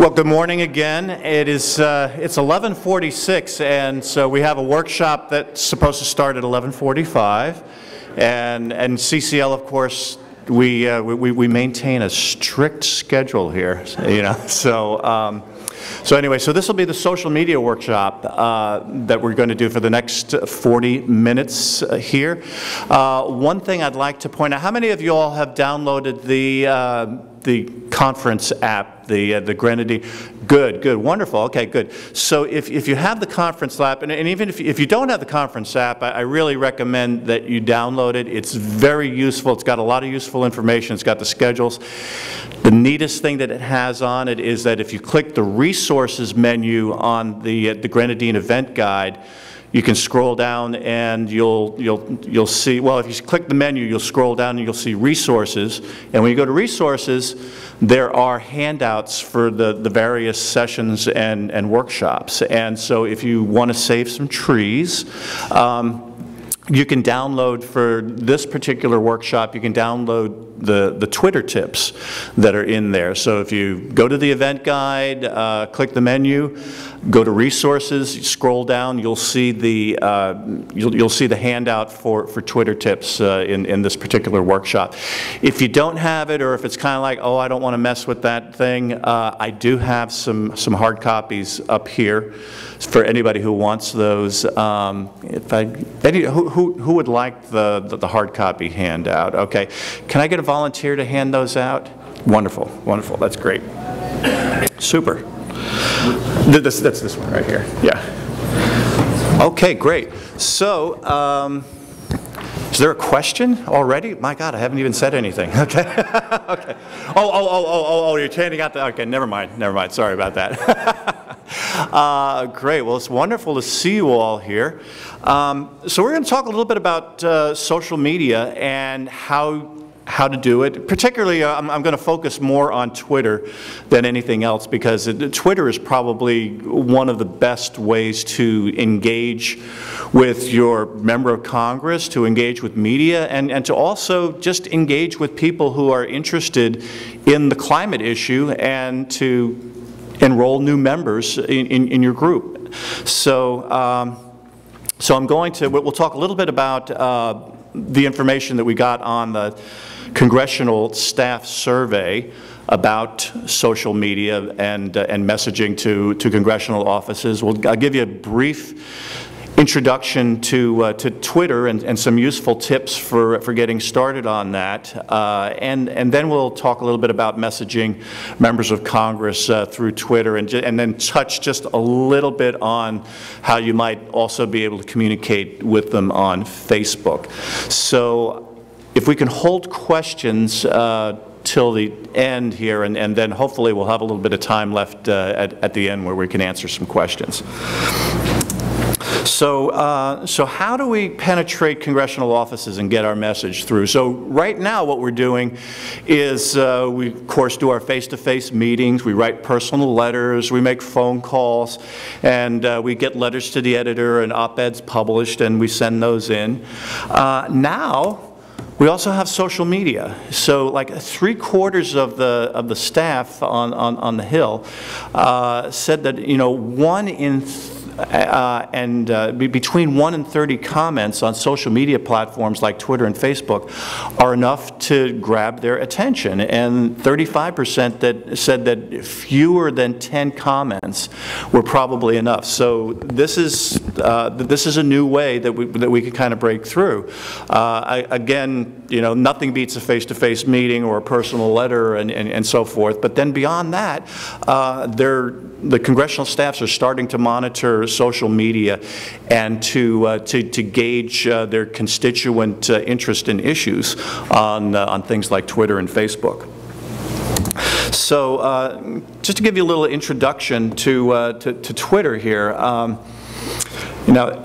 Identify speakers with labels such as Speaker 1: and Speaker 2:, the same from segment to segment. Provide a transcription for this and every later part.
Speaker 1: Well, good morning again. It's 11:46, and so we have a workshop that's supposed to start at 11:45, and CCL, of course, we maintain a strict schedule here, you know. So anyway, so this will be the social media workshop that we're going to do for the next 40 minutes here. One thing I'd like to point out: how many of you all have downloaded the conference app, the Grenadine? Good, wonderful. Okay, good. So if you have the conference app, and even if you don't have the conference app, I really recommend that you download it. It's very useful. It's got a lot of useful information. It's got the schedules. The neatest thing that it has on it is that if you click the resources menu on the Grenadine event guide, you can scroll down and you'll see, well, if you click the menu, you'll scroll down and you'll see resources. And when you go to resources, there are handouts for the various sessions and workshops. And so if you want to save some trees, you can download, for this particular workshop, you can download the Twitter tips that are in there. So if you go to the event guide, click the menu, go to resources, scroll down, you'll see the you'll see the handout for Twitter tips in this particular workshop. If you don't have it, or if it's kind of like, oh, I don't want to mess with that thing, I do have some hard copies up here for anybody who wants those. Who would like the hard copy handout? Okay, can I get a volunteer to hand those out? Wonderful, that's great. Super. That's this one right here, yeah. Okay, great. So, is there a question already? My God, I haven't even said anything. Okay. Okay. Oh, you're handing out the, okay, never mind, sorry about that. Great, well, it's wonderful to see you all here. So we're going to talk a little bit about social media and how to do it. Particularly, I'm going to focus more on Twitter than anything else, because Twitter is probably one of the best ways to engage with your member of Congress, to engage with media, and to also just engage with people who are interested in the climate issue, and to enroll new members in your group. So, so we'll talk a little bit about the information that we got on the Congressional Staff Survey about social media and messaging to congressional offices. I'll give you a brief introduction to Twitter and some useful tips for getting started on that, and then we'll talk a little bit about messaging members of Congress through Twitter, and then touch just a little bit on how you might also be able to communicate with them on Facebook. So if we can hold questions till the end here, and then hopefully we'll have a little bit of time left at the end where we can answer some questions. So how do we penetrate congressional offices and get our message through? So right now what we're doing is we, of course, do our face-to-face meetings, we write personal letters, we make phone calls, and we get letters to the editor and op-eds published, and we send those in. Now, we also have social media. So like 3/4 of the staff on the Hill said that, you know, between 1 and 30 comments on social media platforms like Twitter and Facebook are enough to grab their attention, and 35% that said that fewer than 10 comments were probably enough. So this is a new way that we can kind of break through. Again, you know, nothing beats a face-to-face meeting or a personal letter and so forth. But then beyond that, the congressional staffs are starting to monitor social media and to gauge their constituent interest in issues on things like Twitter and Facebook. So just to give you a little introduction to Twitter here, you know,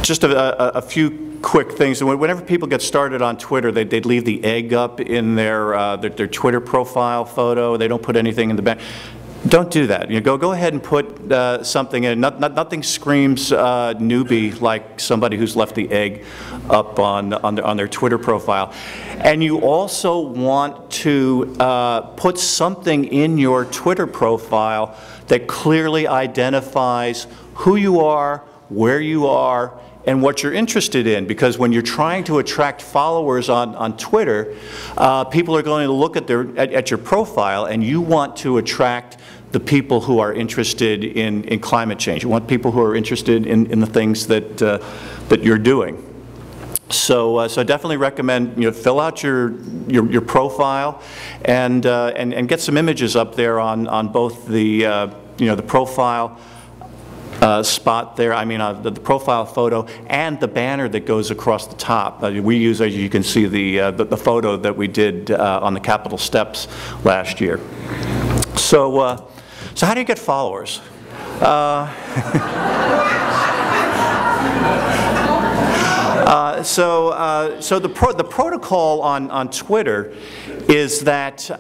Speaker 1: just a few quick things. Whenever people get started on Twitter, they'd leave the egg up in their Twitter profile photo. They don't put anything in the back. Don't do that. Go ahead and put something in. Nothing screams newbie like somebody who's left the egg up on their Twitter profile. And you also want to put something in your Twitter profile that clearly identifies who you are, where you are, and what you're interested in, because when you're trying to attract followers on Twitter, people are going to look at your profile, and you want to attract the people who are interested in climate change. You want people who are interested in the things that you're doing. So, so I definitely recommend fill out your profile and get some images up there on both the the profile spot there, the profile photo, and the banner that goes across the top. We use, as you can see, the photo that we did on the Capitol steps last year. So, so how do you get followers? So the protocol on Twitter is that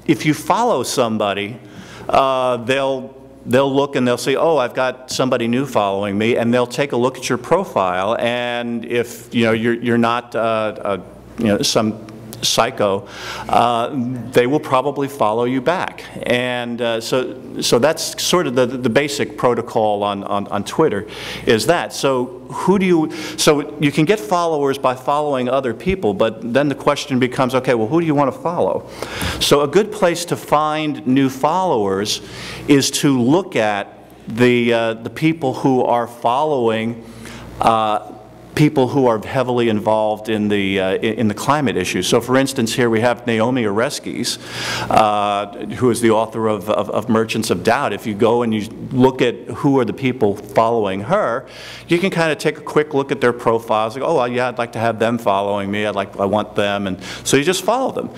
Speaker 1: if you follow somebody, they'll look and they'll say, oh, I've got somebody new following me, and they'll take a look at your profile, and if you're not some psycho, they will probably follow you back. And so that's sort of the basic protocol on Twitter, is that. So so you can get followers by following other people, but then the question becomes, okay, well, who do you want to follow? So a good place to find new followers is to look at the people who are following people who are heavily involved in the climate issue. So, for instance, here we have Naomi Oreskes, who is the author of Merchants of Doubt. If you go and you look at who are the people following her, you can kind of take a quick look at their profiles. Like, oh, well, yeah, I'd like to have them following me. I want them, and so you just follow them,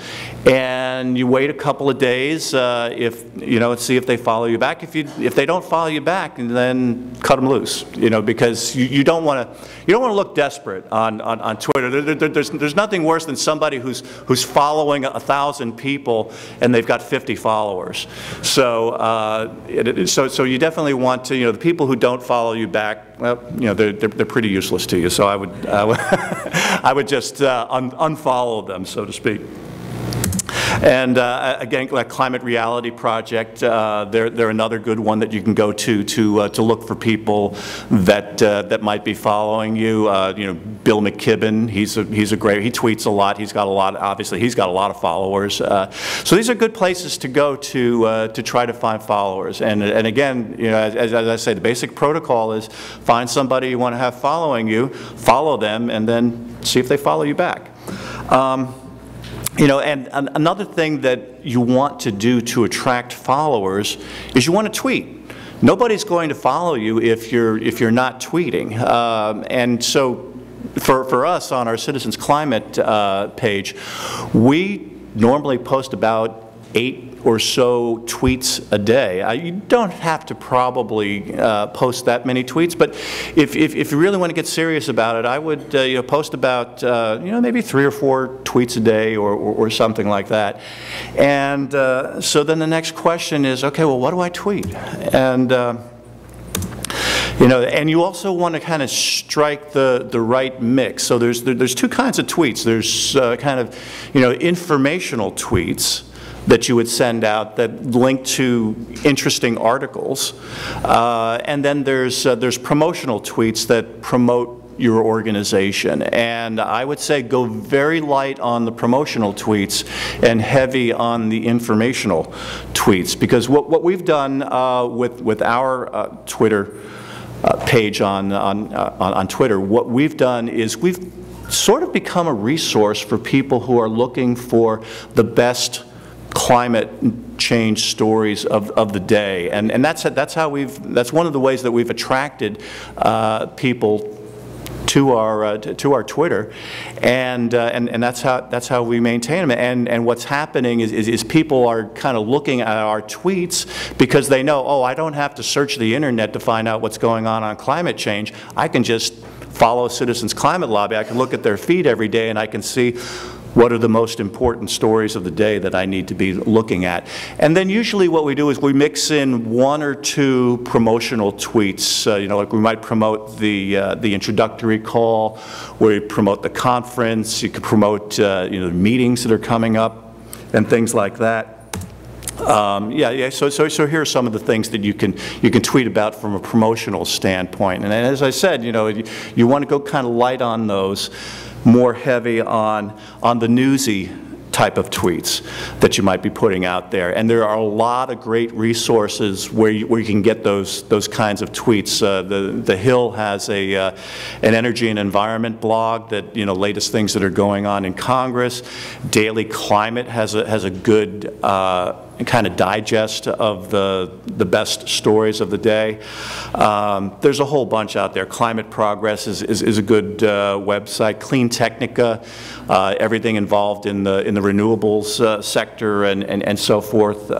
Speaker 1: and you wait a couple of days, see if they follow you back. If they don't follow you back, then cut them loose. Because you don't want to look desperate on Twitter. There's nothing worse than somebody who's following 1,000 people and they've got 50 followers. So so you definitely want to, the people who don't follow you back, well, they're pretty useless to you. So I would just unfollow them, so to speak. And again, like Climate Reality Project, they're another good one that you can go to look for people that might be following you. Bill McKibben, he's a great. He tweets a lot. He's got a lot. Obviously, he's got a lot of followers. So these are good places to go to try to find followers. And again, as I say, the basic protocol is find somebody you want to have following you, follow them, and then see if they follow you back. And another thing that you want to do to attract followers is you want to tweet. Nobody's going to follow you if you're not tweeting. And so for us on our Citizens Climate page, we normally post about 8 or so tweets a day. You don't have to probably post that many tweets, but if you really want to get serious about it, I would post about maybe 3 or 4 tweets a day or something like that. And so then the next question is, okay, well, what do I tweet? And and you also want to kind of strike the right mix. So there's 2 kinds of tweets. There's kind of informational tweets that you would send out that link to interesting articles, and then there's promotional tweets that promote your organization. And I would say go very light on the promotional tweets and heavy on the informational tweets, because what we've done with our Twitter page on Twitter, what we've done is we've sort of become a resource for people who are looking for the best climate change stories of the day, and that's one of the ways that we've attracted people to our Twitter, and that's how we maintain them. And what's happening is people are kind of looking at our tweets because they know, oh, I don't have to search the internet to find out what's going on climate change. I can just follow Citizens Climate Lobby. I can look at their feed every day and I can see What are the most important stories of the day that I need to be looking at? And then usually what we do is we mix in 1 or 2 promotional tweets. Like we might promote the introductory call, we promote the conference, you could promote meetings that are coming up and things like that. So here are some of the things that you can tweet about from a promotional standpoint. And as I said, you want to go kind of light on those, more heavy on the newsy type of tweets that you might be putting out there. And there are a lot of great resources where you can get those kinds of tweets. The Hill has an energy and environment blog that, latest things that are going on in Congress. Daily Climate has a good kind of digest of the best stories of the day. There's a whole bunch out there. Climate Progress is a good website. Clean Technica, everything involved in the renewables sector and so forth.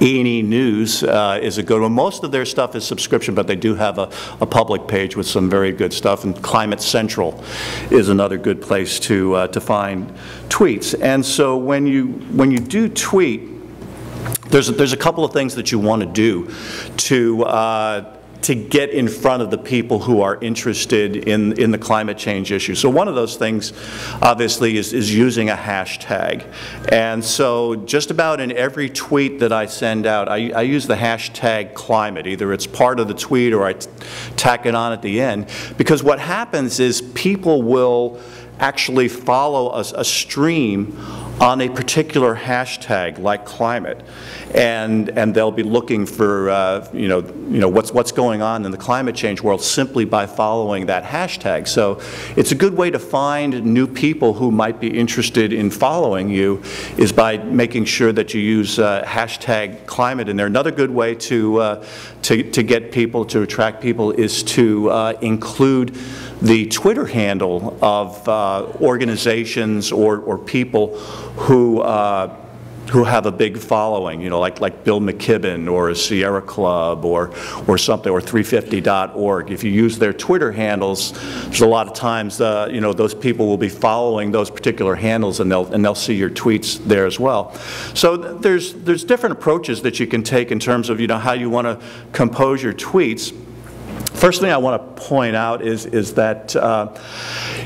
Speaker 1: E&E News is a good one. Most of their stuff is subscription, but they do have a public page with some very good stuff. And Climate Central is another good place to find tweets. And so when you do tweet, there's a couple of things that you want to do to get in front of the people who are interested in the climate change issue. So one of those things, obviously, is using a hashtag. And so just about in every tweet that I send out, I use the hashtag climate. Either it's part of the tweet or I tack it on at the end. Because what happens is people will actually follow a stream on a particular hashtag like climate, and they'll be looking for what's going on in the climate change world simply by following that hashtag. So it's a good way to find new people who might be interested in following you is by making sure that you use hashtag climate in there. Another good way to get people, to attract people, is to include the Twitter handle of organizations or people who have a big following, like Bill McKibben or a Sierra Club or something, or 350.org. If you use their Twitter handles, there's a lot of times those people will be following those particular handles, and they'll see your tweets there as well. So there's different approaches that you can take in terms of how you want to compose your tweets. First thing I want to point out is that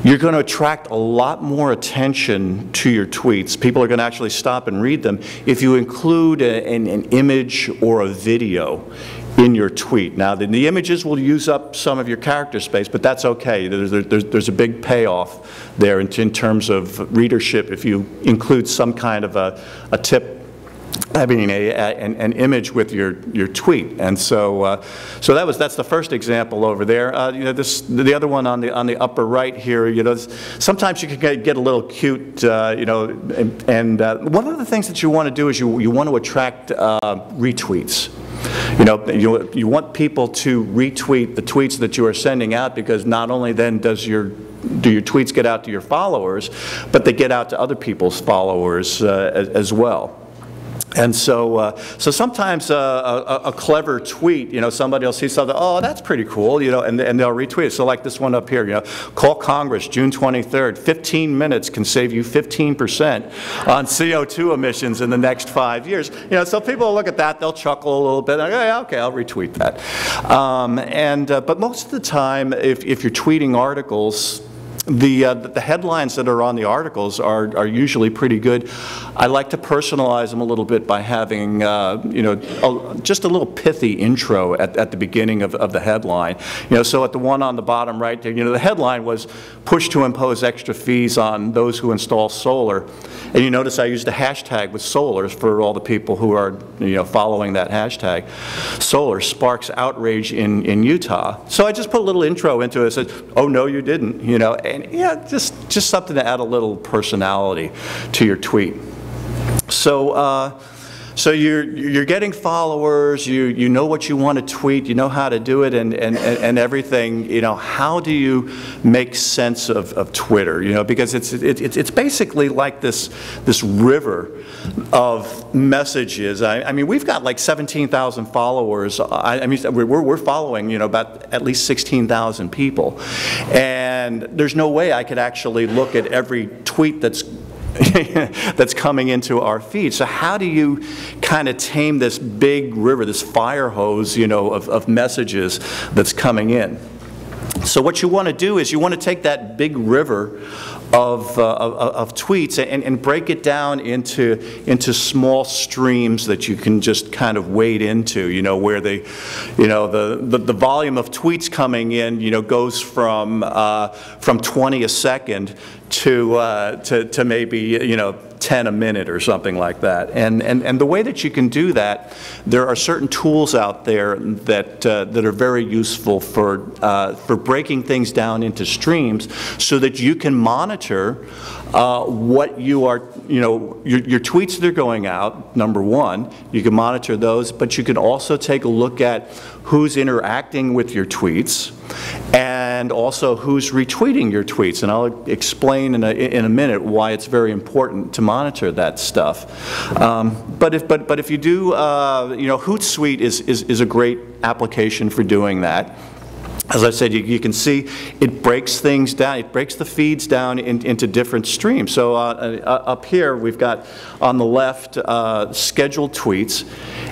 Speaker 1: you're going to attract a lot more attention to your tweets. People are going to actually stop and read them if you include an image or a video in your tweet. Now, the images will use up some of your character space, but that's okay. There's a big payoff there in terms of readership if you include some kind of a tip, having an image with your tweet. And so that's the first example over there. The other one on the upper right here, sometimes you can get a little cute, and one of the things that you want to do is you want to attract retweets. You want people to retweet the tweets that you are sending out, because not only then do your tweets get out to your followers, but they get out to other people's followers as well. And so sometimes a clever tweet, somebody will see something, oh, that's pretty cool, and they'll retweet it. So like this one up here, call Congress, June 23rd, 15 minutes can save you 15% on CO2 emissions in the next 5 years. So people will look at that, they'll chuckle a little bit, and go, yeah, okay, I'll retweet that. But most of the time, if you're tweeting articles, the headlines that are on the articles are usually pretty good. I like to personalize them a little bit by having just a little pithy intro at the beginning of the headline. So at the one on the bottom right there, the headline was "Push to impose extra fees on those who install solar," and you notice I used a hashtag with solar for all the people who are following that hashtag. Solar sparks outrage in Utah. So I just put a little intro into it. I said, "Oh no, you didn't," And yeah, just something to add a little personality to your tweet. So So you're getting followers, you know what you want to tweet, you know how to do it, and everything. You know, how do you make sense of Twitter? You know, because it's basically like this river of messages. I mean, we've got like 17,000 followers. I mean, we're following, you know, about at least 16,000 people, and there's no way I could actually look at every tweet that's that's coming into our feed. So how do you kind of tame this big river, this fire hose, you know, of messages that's coming in? So what you want to do is you want to take that big river of tweets and break it down into small streams that you can just kind of wade into, you know, where the volume of tweets coming in, you know, goes from 20 a second to maybe, you know, 10 a minute or something like that. And the way that you can do that, there are certain tools out there that are very useful for breaking things down into streams so that you can monitor what you are, you know, your tweets that are going out, number one. You can monitor those, but you can also take a look at who's interacting with your tweets and also who's retweeting your tweets. And I'll explain in a minute why it's very important to monitor that stuff. But if you do, you know, Hootsuite is a great application for doing that. As I said, you can see it breaks things down. It breaks the feeds down into different streams. So up here, we've got on the left scheduled tweets,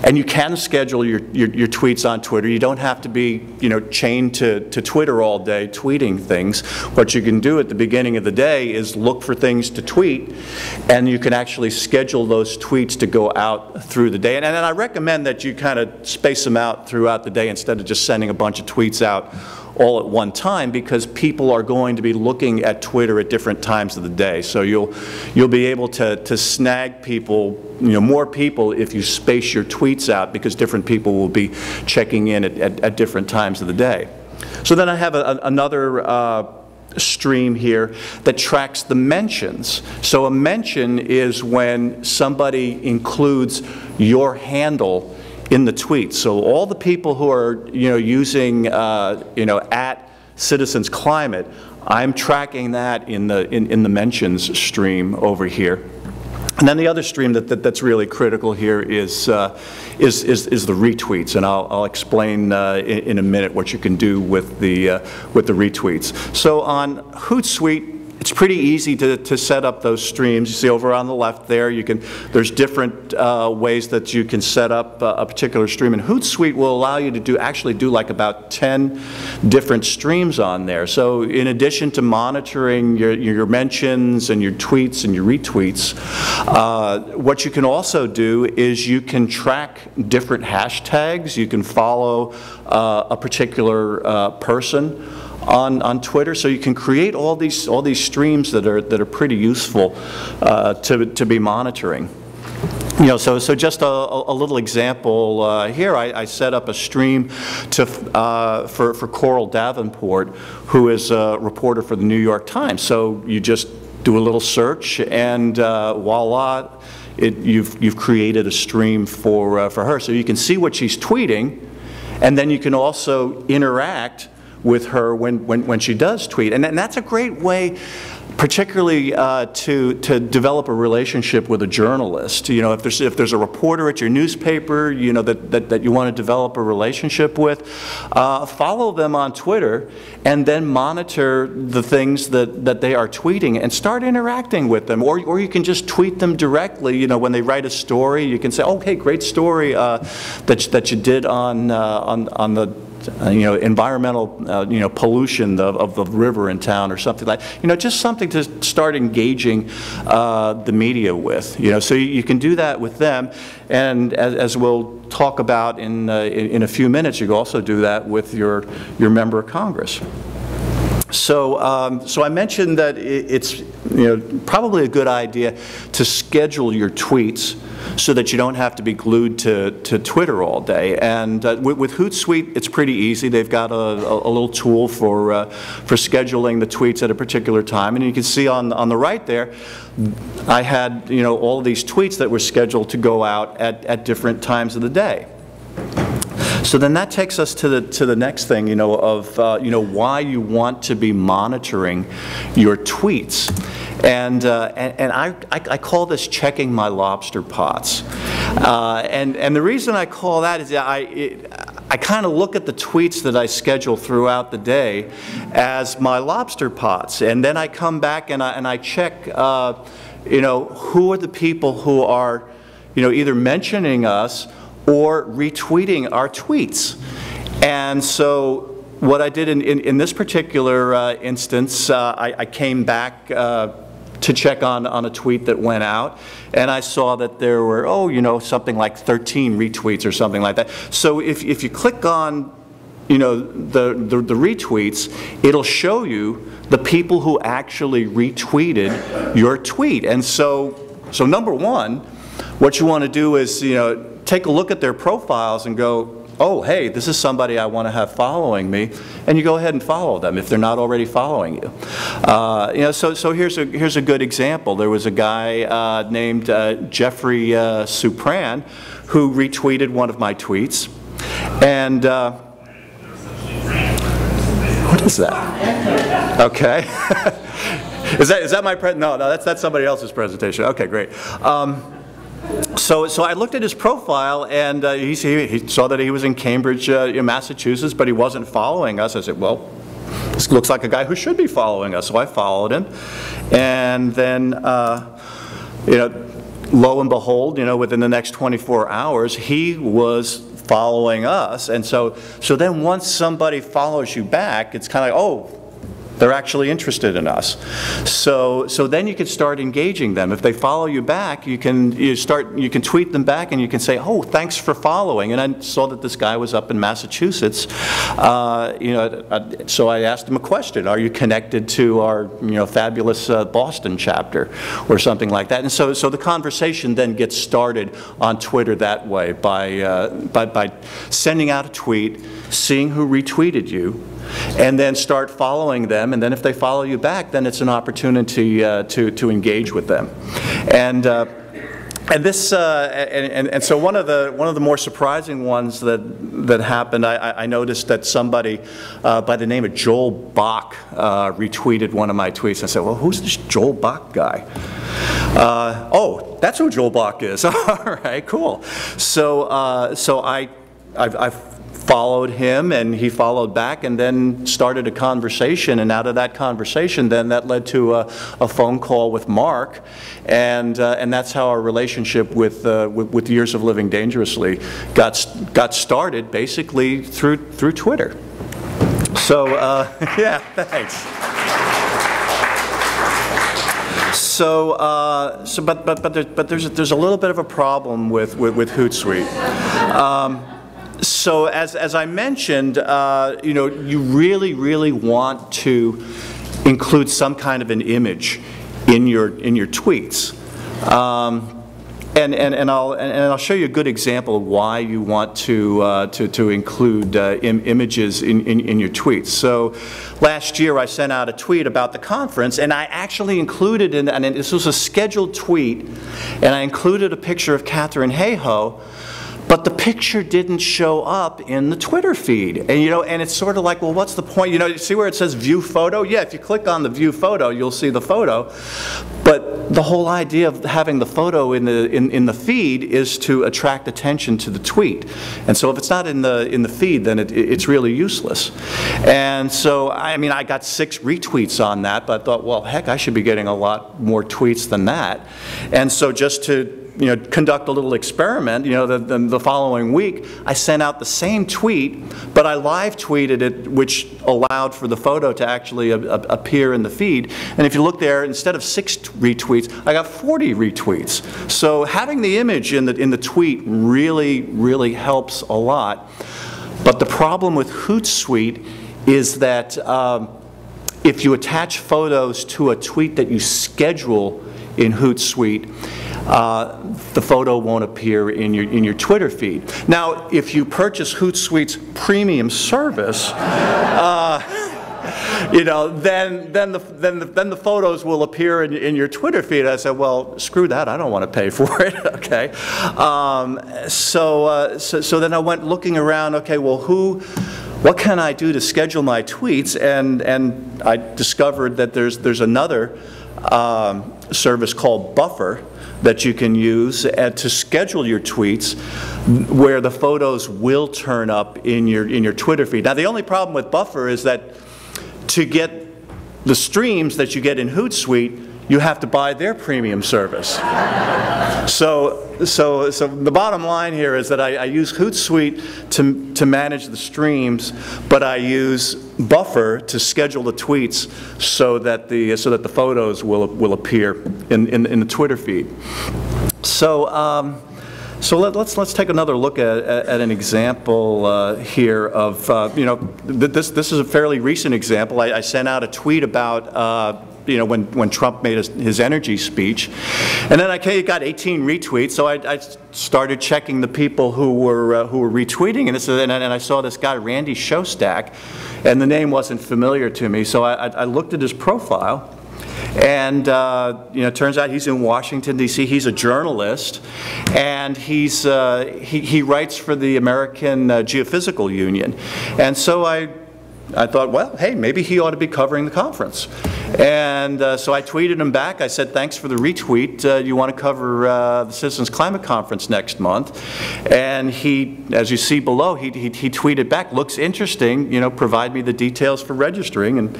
Speaker 1: and you can schedule your tweets on Twitter. You don't have to be, you know, chained to Twitter all day tweeting things. What you can do at the beginning of the day is look for things to tweet, and you can actually schedule those tweets to go out through the day. And I recommend that you kind of space them out throughout the day instead of just sending a bunch of tweets out all at one time, because people are going to be looking at Twitter at different times of the day. So you'll be able to snag people, you know, more people if you space your tweets out, because different people will be checking in at different times of the day. So then I have another stream here that tracks the mentions. So a mention is when somebody includes your handle in the tweet. So all the people who are, you know, using, you know, at Citizens Climate, I'm tracking that in the mentions stream over here. And then the other stream that's really critical here is the retweets, and I'll explain in a minute what you can do with the retweets. So on Hootsuite, it's pretty easy to set up those streams. You see over on the left there, there's different ways that you can set up a particular stream. And Hootsuite will allow you to actually do like about 10 different streams on there. So in addition to monitoring your mentions and your tweets and your retweets, what you can also do is you can track different hashtags. You can follow a particular person on Twitter, so you can create all these streams that are pretty useful to be monitoring. You know, so just a little example here. I set up a stream for Coral Davenport, who is a reporter for the New York Times. So you just do a little search, and voila, you've created a stream for her. So you can see what she's tweeting, and then you can also interact with her when she does tweet. And that's a great way, particularly to develop a relationship with a journalist. You know, if there's a reporter at your newspaper, you know, that you want to develop a relationship with, follow them on Twitter and then monitor the things that they are tweeting and start interacting with them. Or you can just tweet them directly. You know, when they write a story, you can say, okay, great story that you did on the you know, environmental, you know, pollution of the river in town or something like, you know, just something to start engaging the media with. You know, so you can do that with them, and as we'll talk about in a few minutes, you can also do that with your member of Congress. So I mentioned that it's probably a good idea to schedule your tweets so that you don't have to be glued to Twitter all day. And with Hootsuite, it's pretty easy. They've got a little tool for scheduling the tweets at a particular time. And you can see on the right there, I had all of these tweets that were scheduled to go out at different times of the day. So then that takes us to the next thing, of why you want to be monitoring your tweets, and I call this checking my lobster pots, and the reason I call that is I kind of look at the tweets that I schedule throughout the day as my lobster pots, and then I come back and I check, who are the people who are, either mentioning us or retweeting our tweets. And so what I did in this particular instance, I came back to check on a tweet that went out, and I saw that there were, something like 13 retweets or something like that. So if you click on the retweets, it'll show you the people who actually retweeted your tweet. And so number one, what you want to do is, take a look at their profiles and go, oh, hey, this is somebody I want to have following me, and you go ahead and follow them if they're not already following you. So here's a good example. There was a guy named Jeffrey Supran who retweeted one of my tweets, and what is that? Okay. Is that my no, that's somebody else's presentation. Okay, great. So I looked at his profile, and he saw that he was in Cambridge, Massachusetts, but he wasn't following us. I said, well, this looks like a guy who should be following us. So I followed him, and then, lo and behold, within the next 24 hours, he was following us. And so then once somebody follows you back, it's kind of like, oh, they're actually interested in us. So then you can start engaging them. If they follow you back, you can tweet them back, and you can say, oh, thanks for following. And I saw that this guy was up in Massachusetts. So I asked him a question: are you connected to our fabulous Boston chapter or something like that? And so the conversation then gets started on Twitter that way by sending out a tweet, seeing who retweeted you, and then start following them, and then if they follow you back, then it's an opportunity to engage with them. And so one of the more surprising ones that happened, I noticed that somebody by the name of Joel Bach retweeted one of my tweets. I said, well, who's this Joel Bach guy? Oh, that's who Joel Bach is. All right, cool. So I followed him, and he followed back, and then started a conversation, and out of that conversation then that led to a phone call with Mark, and that's how our relationship with Years of Living Dangerously got started, basically through Twitter. So yeah, thanks. But there's a little bit of a problem with Hootsuite. So as I mentioned, you really want to include some kind of an image in your tweets, and I'll show you a good example of why you want to include images in your tweets. So last year I sent out a tweet about the conference, and I actually included and this was a scheduled tweet, and I included a picture of Katharine Hayhoe. But the picture didn't show up in the Twitter feed, and and it's sort of like, well, what's the point? You see where it says View Photo? Yeah, if you click on the View Photo, you'll see the photo. But the whole idea of having the photo in the feed is to attract attention to the tweet. And so if it's not in the feed, then it's really useless. And so I got 6 retweets on that, but I thought, well, heck, I should be getting a lot more tweets than that. And so just to conduct a little experiment, the following week, I sent out the same tweet, but I live tweeted it, which allowed for the photo to actually appear in the feed. And if you look there, instead of 6 retweets, I got 40 retweets. So having the image in the tweet really helps a lot. But the problem with Hootsuite is that if you attach photos to a tweet that you schedule in Hootsuite, the photo won't appear in your Twitter feed. Now, if you purchase Hootsuite's premium service, you know, then the photos will appear in your Twitter feed. I said, well, screw that. I don't want to pay for it. Okay. So then I went looking around. Okay, well, what can I do to schedule my tweets? And I discovered that there's another service called Buffer that you can use to schedule your tweets, where the photos will turn up in your Twitter feed. Now, the only problem with Buffer is that to get the streams that you get in Hootsuite, you have to buy their premium service. So the bottom line here is that I use Hootsuite to manage the streams, but I use Buffer to schedule the tweets so that the photos will appear in the Twitter feed. So let's take another look at an example here of, you know, this is a fairly recent example. I sent out a tweet about, you know, when Trump made his energy speech, and then I got 18 retweets. So I started checking the people who were retweeting, and I saw this guy Randy Shostak, and the name wasn't familiar to me. So I looked at his profile. And you know, it turns out he's in Washington, D.C. He's a journalist, and he writes for the American Geophysical Union. And so I thought, well, hey, maybe he ought to be covering the conference. And so I tweeted him back. I said, thanks for the retweet. You want to cover the Citizens Climate Conference next month? And he, as you see below, he tweeted back, looks interesting, you know, provide me the details for registering and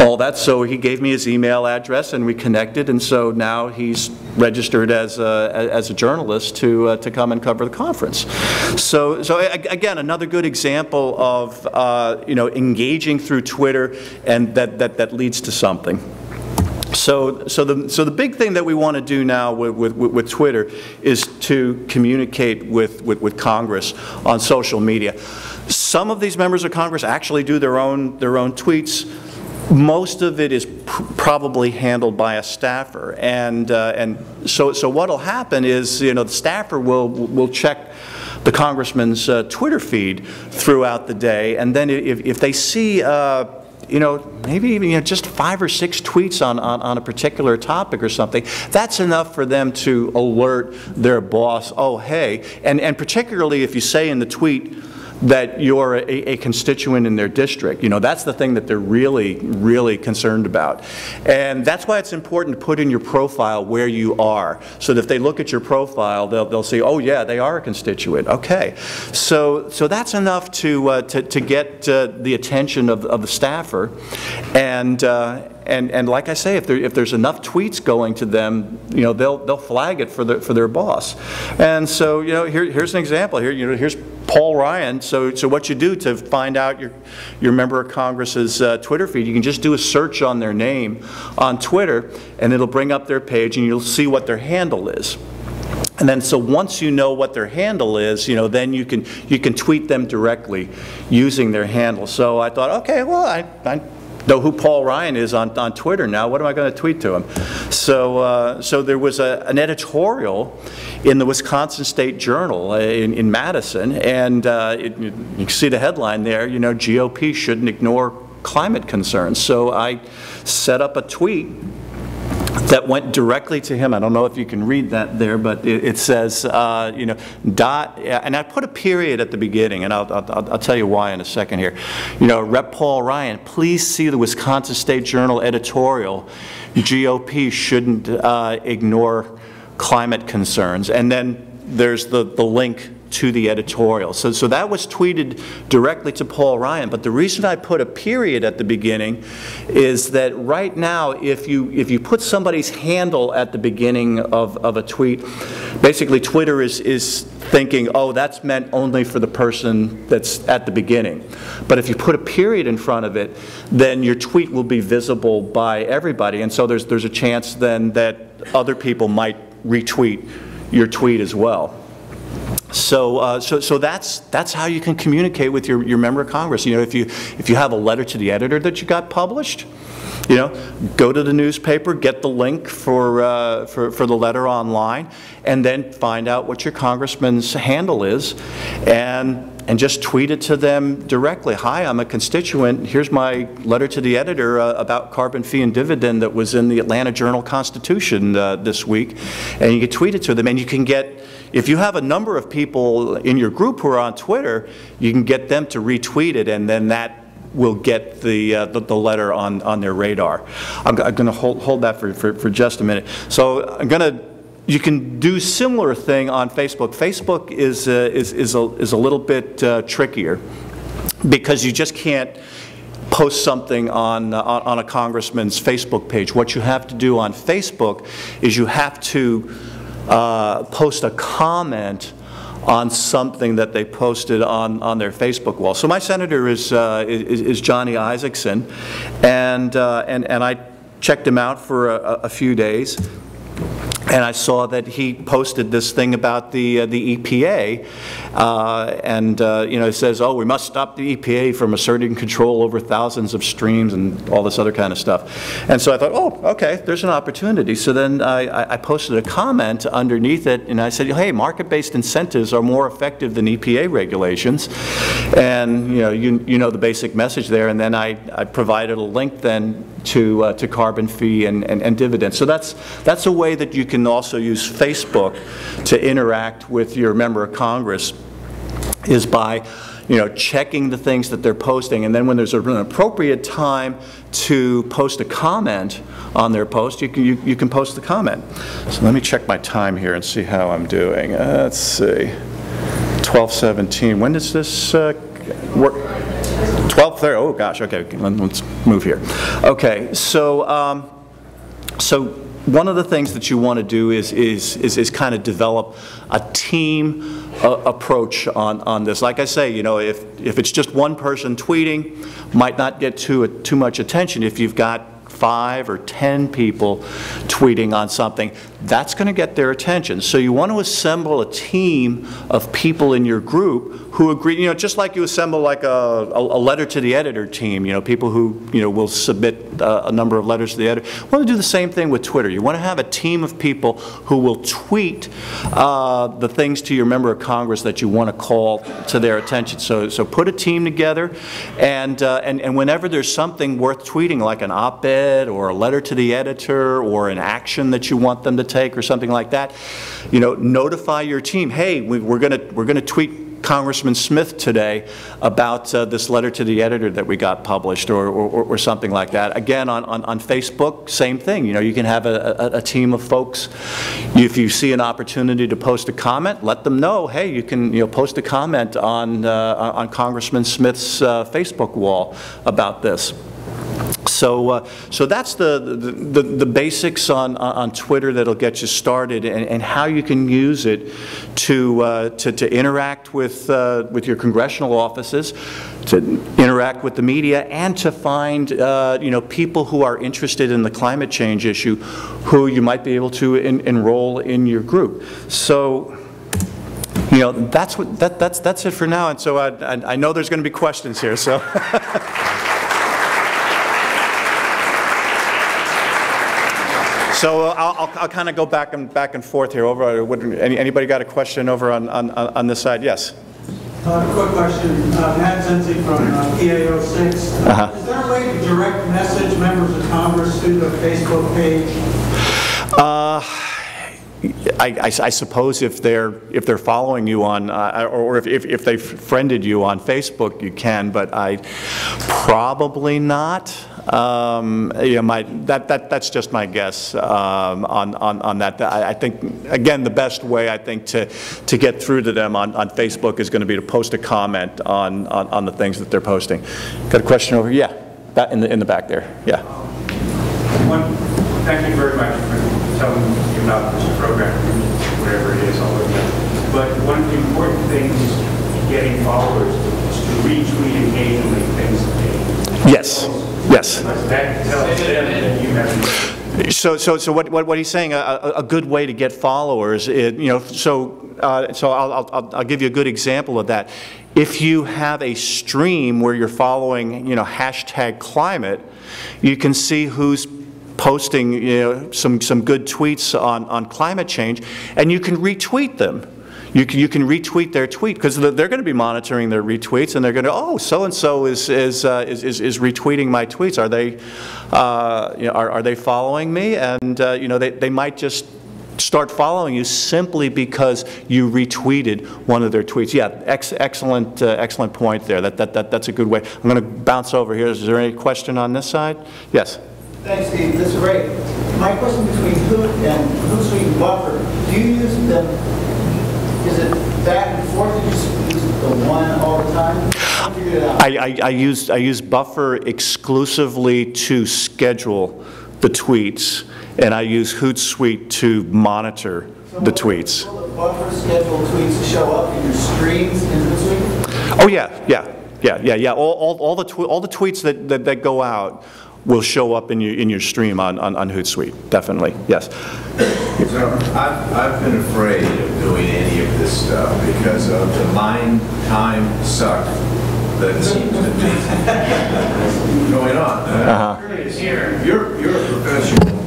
Speaker 1: all that. So he gave me his email address, and we connected, and so now he's registered as a journalist to come and cover the conference. So again, another good example of you know, engaging through Twitter, and that leads to something. So the big thing that we want to do now with Twitter is to communicate with Congress on social media. Some of these members of Congress actually do their own tweets. Most of it is probably handled by a staffer, and so what'll happen is, you know, the staffer will check the congressman's Twitter feed throughout the day, and then if they see you know, maybe even, you know, just 5 or 6 tweets on a particular topic or something, that's enough for them to alert their boss, oh, hey, and particularly if you say in the tweet that you're a constituent in their district. You know, that's the thing that they're really concerned about. And that's why it's important to put in your profile where you are, so that if they look at your profile, they'll see, oh yeah, they are a constituent. Okay, so that's enough to get the attention of the staffer, and like I say, if there's enough tweets going to them, you know, they'll flag it for their boss. And so, you know, here's an example. Here, you know, here's Paul Ryan. So what you do to find out your member of Congress's Twitter feed, you can just do a search on their name on Twitter, and it'll bring up their page, and you'll see what their handle is. And then, so once you know what their handle is, you know, then you can tweet them directly using their handle. So I thought, okay, well, I know who Paul Ryan is on Twitter now. What am I going to tweet to him? So there was an editorial in the Wisconsin State Journal in Madison, and you can see the headline there, you know, GOP shouldn't ignore climate concerns. So I set up a tweet that went directly to him. I don't know if you can read that there, but it says, you know, and I put a period at the beginning, and I'll tell you why in a second here. You know, Rep. Paul Ryan, please see the Wisconsin State Journal editorial. GOP shouldn't ignore climate concerns. And then there's the link to the editorial. So that was tweeted directly to Paul Ryan. But the reason I put a period at the beginning is that right now, if you put somebody's handle at the beginning of a tweet, basically Twitter is thinking, oh, that's meant only for the person that's at the beginning. But if you put a period in front of it, then your tweet will be visible by everybody. And so there's a chance then that other people might retweet your tweet as well. So that's how you can communicate with your member of Congress. You know, if you have a letter to the editor that you got published, you know, go to the newspaper, get the link for the letter online, and then find out what your congressman's handle is, and just tweet it to them directly. Hi, I'm a constituent. Here's my letter to the editor about carbon fee and dividend that was in the Atlanta Journal-Constitution this week, and you can tweet it to them, and you can get. If you have a number of people in your group who are on Twitter, you can get them to retweet it, and then that will get the letter on their radar. I'm going to hold that for just a minute. So you can do similar thing on Facebook. Facebook is a little bit trickier because you just can't post something on a congressman's Facebook page. What you have to do on Facebook is you have to post a comment on something that they posted on their Facebook wall. So my senator is Johnny Isaacson, and I checked him out for a few days, and I saw that he posted this thing about the EPA, you know, it says, oh, we must stop the EPA from asserting control over thousands of streams and all this other kind of stuff. And so I thought, oh, okay, there's an opportunity. So then I posted a comment underneath it, and I said, hey, market-based incentives are more effective than EPA regulations. And you know the basic message there. And then I provided a link then to carbon fee and dividends. So that's a way that you can also use Facebook to interact with your member of Congress, is by checking the things that they're posting, and then when there's an appropriate time to post a comment on their post, you can post the comment. So let me check my time here and see how I'm doing. Let's see, 12:17. When does this work? 12:30. Oh gosh. Okay, let's move here. Okay, so one of the things that you want to do is kind of develop a team approach on this. Like I say, if it's just one person tweeting, might not get too much attention. If you've got 5 or 10 people tweeting on something, that's going to get their attention. So you want to assemble a team of people in your group who agree, just like you assemble like a letter to the editor team, people who, will submit a number of letters to the editor. You want to do the same thing with Twitter. You want to have a team of people who will tweet the things to your member of Congress that you want to call to their attention. So put a team together, and whenever there's something worth tweeting, like an op-ed or a letter to the editor or an action that you want them to take or something like that, notify your team. Hey, we're going to tweet Congressman Smith today about this letter to the editor that we got published, or something like that. Again, on Facebook, same thing. You can have a team of folks. If you see an opportunity to post a comment, let them know. Hey, you can post a comment on Congressman Smith's Facebook wall about this. So that's the basics on Twitter that'll get you started, and how you can use it to interact with your congressional offices, to interact with the media, and to find people who are interested in the climate change issue, who you might be able to enroll in your group. So that's it for now. And so I know there's going to be questions here. So. So I'll kind of go back and forth here. Anybody got a question over on this side? Yes.
Speaker 2: Quick question. Matt Zenzi from PA06. Is there a way to direct message members of Congress through the Facebook page?
Speaker 1: I suppose if they're following you on, or if they've friended you on Facebook, you can, but probably not. That's just my guess on that. I think, again, the best way, I think, to get through to them on Facebook is going to be to post a comment on the things that they're posting. Got a question over here? Yeah, in the back there. Yeah.
Speaker 3: Thank you very much for telling me about this program, whatever it is, all of that. But one of the important things getting followers is to retweet occasionally things that they
Speaker 1: Yes. Yes.
Speaker 3: That tells them that you have.
Speaker 1: So what he's saying, a good way to get followers, so so I'll give you a good example of that. If you have a stream where you're following, hashtag climate, you can see who's posting, some good tweets on climate change, and you can retweet them. You can retweet their tweet because they're going to be monitoring their retweets, and they're going to, oh, so and so is retweeting my tweets. Are they are they following me? And they might just start following you simply because you retweeted one of their tweets. Yeah, excellent point there. That's a good way. I'm going to bounce over here. Is there any question on this side? Yes.
Speaker 4: Thanks, Steve. This is great. My question between Hoot and Hootsuite and Buffer, do you use them? Is it back and forth? Do you just use the one all the time? Figure it out.
Speaker 1: I use Buffer exclusively to schedule the tweets, and I use Hootsuite to monitor the tweets.
Speaker 4: Will the Buffer schedule tweets show up in your streams in Hootsuite?
Speaker 1: Oh yeah. All the tweets that go out will show up in your stream on Hootsuite. Definitely, yes.
Speaker 5: So I've been afraid of doing any of this stuff because of the mind time suck that seems to be going on. You're a professional.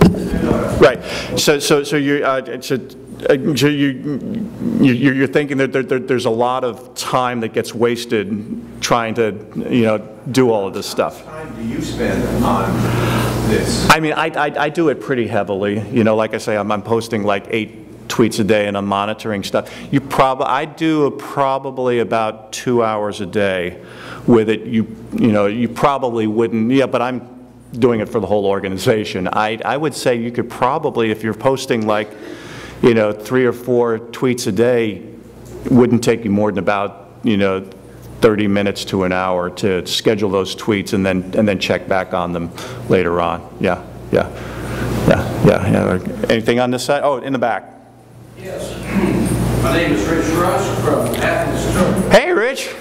Speaker 1: Right. So you're thinking that there's a lot of time that gets wasted trying to do all of this stuff.
Speaker 5: How much time do you spend on this?
Speaker 1: I mean, I do it pretty heavily. Like I say, I'm posting like 8 tweets a day, and I'm monitoring stuff. I do probably about 2 hours a day with it. You probably wouldn't. Yeah, but I'm doing it for the whole organization. I would say you could probably, if you're posting like 3 or 4 tweets a day, it wouldn't take you more than about 30 minutes to an hour to schedule those tweets and then check back on them later on. Yeah. Anything on this side? Oh, in the back.
Speaker 6: Yes. My name is Rich Rush from Athens, Georgia.
Speaker 1: Hey, Rich.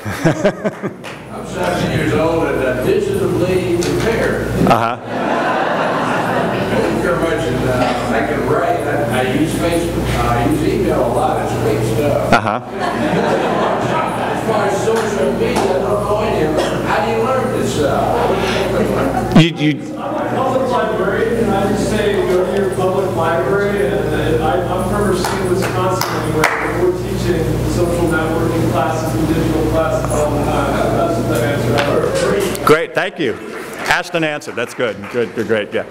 Speaker 6: I'm 7 years old and digitally impaired. Thank you very much. And I can write. I use Facebook. I use email a lot. It's great stuff. As far as social media, I don't know any of it. How do you learn this stuff?
Speaker 2: I'm a public librarian, and I just say go to your public library. And I'm from Racine, Wisconsin, anyway. We're teaching social networking classes and digital classes all the time. That's the answer.
Speaker 1: Great, thank you. Asked and answered. That's good. Good, great. Yeah.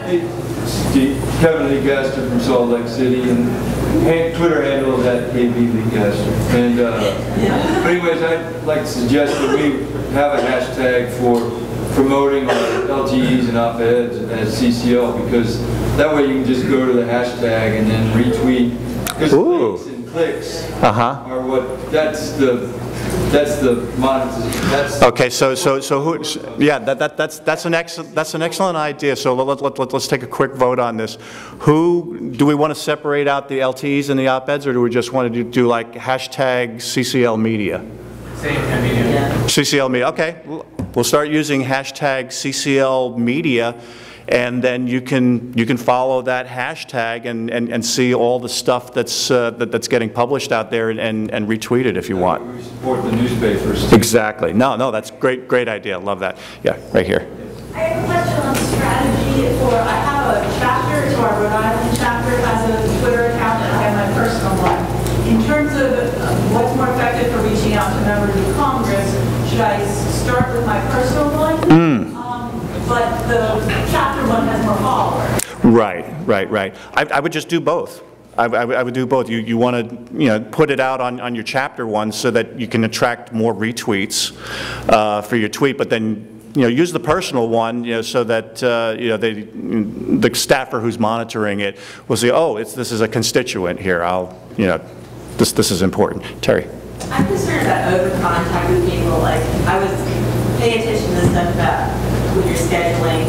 Speaker 7: Hey, Steve, Kevin Leacaster from Salt Lake City, and Twitter handle is @KBLeacaster. And but anyways, I'd like to suggest that we have a hashtag for promoting our LTEs and op-eds as CCL, because that way you can just go to the hashtag and then retweet. Because links and clicks are what that's the monetization.
Speaker 1: Okay, so who? Yeah, that's an excellent idea. So let's take a quick vote on this. Who do we want to separate out the LTEs and the op-eds, or do we just want to do like hashtag CCL Media? CCL Media. Okay, we'll start using hashtag CCL Media. And then you can follow that hashtag and see all the stuff that's getting published out there and retweet it if you want.
Speaker 7: We support the newspapers.
Speaker 1: Exactly. No, that's great idea. Love that. Yeah, right here.
Speaker 8: I have a question on strategy I have a chapter, so our Rhode Island chapter has a Twitter account, and I have my personal one. In terms of what's more effective for reaching out to members of Congress, should I start with my personal one? But the chapter one has more followers.
Speaker 1: Right. I would just do both. I would do both. You want to put it out on your chapter one so that you can attract more retweets for your tweet, but then use the personal one so that the staffer who's monitoring it will say, oh, this is a constituent here. This is important. Terry.
Speaker 8: I'm concerned about over contact with people. Like I was paying attention to this stuff about when you're scheduling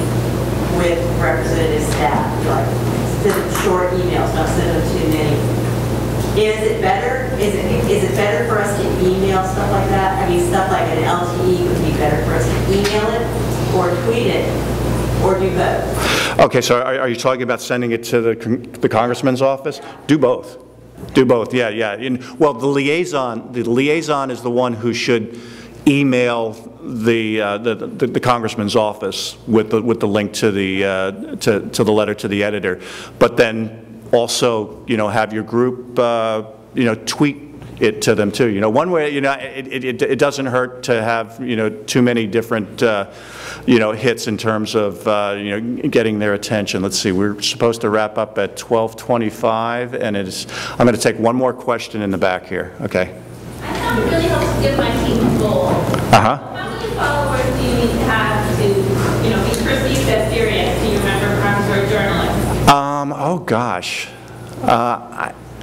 Speaker 8: with representative staff, like send them short emails, don't send them too many. Is it better? Is it better for us to email stuff like that? I mean, stuff like an LTE would be better for us to email it or tweet it or do both.
Speaker 1: Okay, so are you talking about sending it to the congressman's office? Do both. Do both, yeah, yeah. Well, the liaison is the one who should email the congressman's office with the link to the letter to the editor, but then also, have your group, tweet it to them too. One way, it doesn't hurt to have, too many different, hits in terms of, getting their attention. Let's see, we're supposed to wrap up at 12:25, and I'm going to take one more question in the back here. Okay.
Speaker 9: I found it really helps to give my team a goal.
Speaker 1: Uh-huh.
Speaker 9: How many followers do you need to have to, be perceived as serious to your member firms or journalists?
Speaker 1: Oh gosh.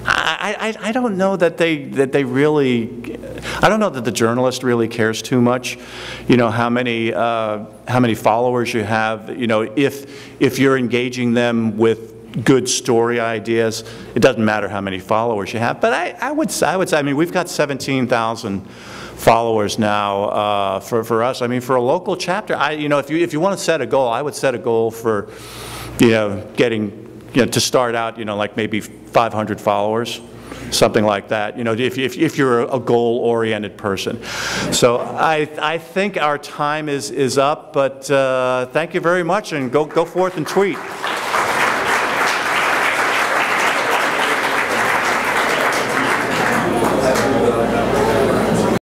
Speaker 1: I don't know that they really, I don't know that the journalist really cares too much, how many followers you have, if you're engaging them with good story ideas, it doesn't matter how many followers you have. But I would say, I mean, we've got 17,000 followers now for us. I mean, for a local chapter, if you want to set a goal, I would set a goal for, getting, to start out, like maybe 500 followers, something like that, if you're a goal-oriented person. So I think our time is up, but thank you very much, and go forth and tweet.